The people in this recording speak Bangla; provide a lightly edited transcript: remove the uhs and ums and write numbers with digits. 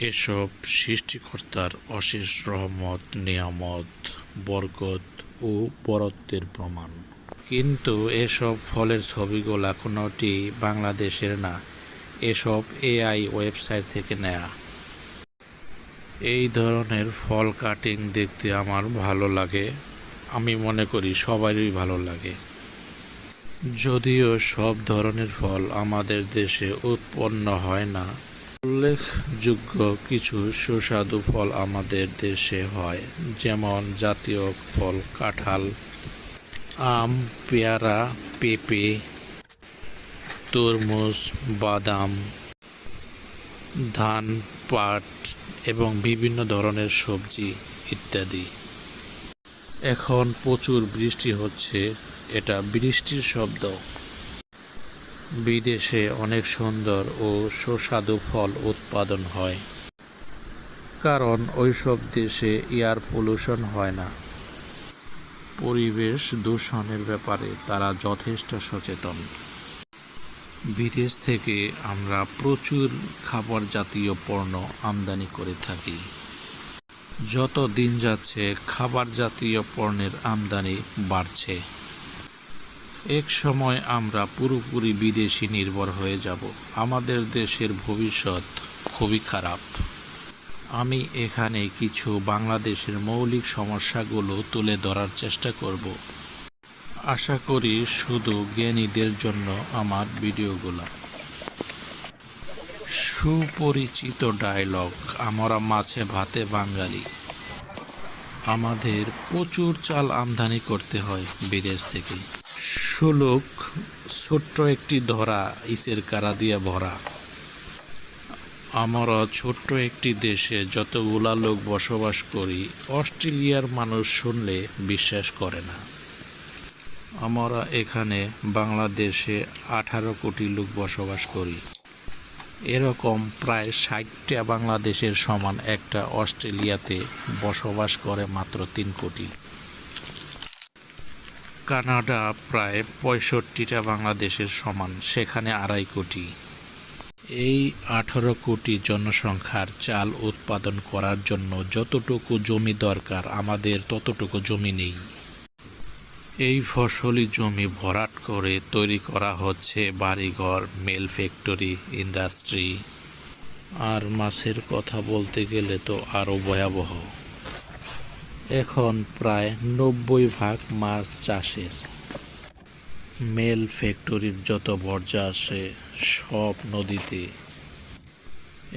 এসব সৃষ্টিকর্তার অশেষ রহমত, নিয়ামত, বরকত ও বরত্বের প্রমাণ। কিন্তু এসব ফলের ছবিগুলা কোনোটি বাংলাদেশের না, এসব এআই ওয়েবসাইট থেকে নেয়া। এই ধরনের ফল কাটিং দেখতে আমার ভালো লাগে, আমি মনে করি সবারই ভালো লাগে। যদিও সব ধরনের ফল আমাদের দেশে উৎপন্ন হয় না, উল্লেখযোগ্য কিছু সুস্বাদু ফল আমাদের দেশে হয়, যেমন জাতীয় ফল কাঁঠাল, আম, পেয়ারা, পেঁপে, তরমুজ, বাদাম, ধান, পাট এবং বিভিন্ন ধরনের সবজি ইত্যাদি। এখন প্রচুর বৃষ্টি হচ্ছে, এটা বৃষ্টির শব্দ। বিদেশে অনেক সুন্দর ও সুস্বাদু ফল উৎপাদন হয়, কারণ ওইসব দেশে এয়ার পলিউশন হয় না। পরিবেশ দূষণের ব্যাপারে তারা যথেষ্ট সচেতন। বিদেশ থেকে আমরা প্রচুর খাবার জাতীয় পণ্য আমদানি করে থাকি। যত দিন যাচ্ছে খাবার জাতীয় পণ্যের আমদানি বাড়ছে। এক সময় আমরা পুরোপুরি বিদেশি নির্ভর হয়ে যাব। আমাদের দেশের ভবিষ্যৎ খুবই খারাপ। আমি এখানে কিছু বাংলাদেশের মৌলিক সমস্যাগুলো তুলে ধরার চেষ্টা করব। আশা করি শুধু জ্ঞানীদের জন্য আমার ভিডিওগুলো। সুপরিচিত ডায়লগ, আমরা মাছে ভাতে বাঙালি। আমাদের প্রচুর চাল আমদানি করতে হয় বিদেশ থেকে। সুলুক, ছোট্ট একটি ধরা ইসের কারা দিয়ে ভরা। আমরা ছোট্ট একটি দেশে যতগুলা লোক বসবাস করি, অস্ট্রেলিয়ার মানুষ শুনলে বিশ্বাস করে না। আমরা এখানে বাংলাদেশে 18 কোটি লোক বসবাস করি। এরকম প্রায় 60টা বাংলাদেশের সমান একটা অস্ট্রেলিয়াতে বসবাস করে মাত্র 3 কোটি। কানাডা প্রায় 65টা বাংলাদেশের সমান, সেখানে 2.5 কোটি। এই 18 কোটি জনসংখ্যার চাল উৎপাদন করার জন্য যতটুকু জমি দরকার আমাদের ততটুকু জমি নেই। এই ফসলি জমি ভরাট করে তৈরি করা হচ্ছে বাড়িঘর, মিল, ফ্যাক্টরি, ইন্ডাস্ট্রি। আর মাছের কথা বলতে গেলে তো আরও ভয়াবহ। এখন প্রায় 90% মাছ চাষের। মিল, ফ্যাক্টরির যত বর্জ্য আসে সব নদীতে।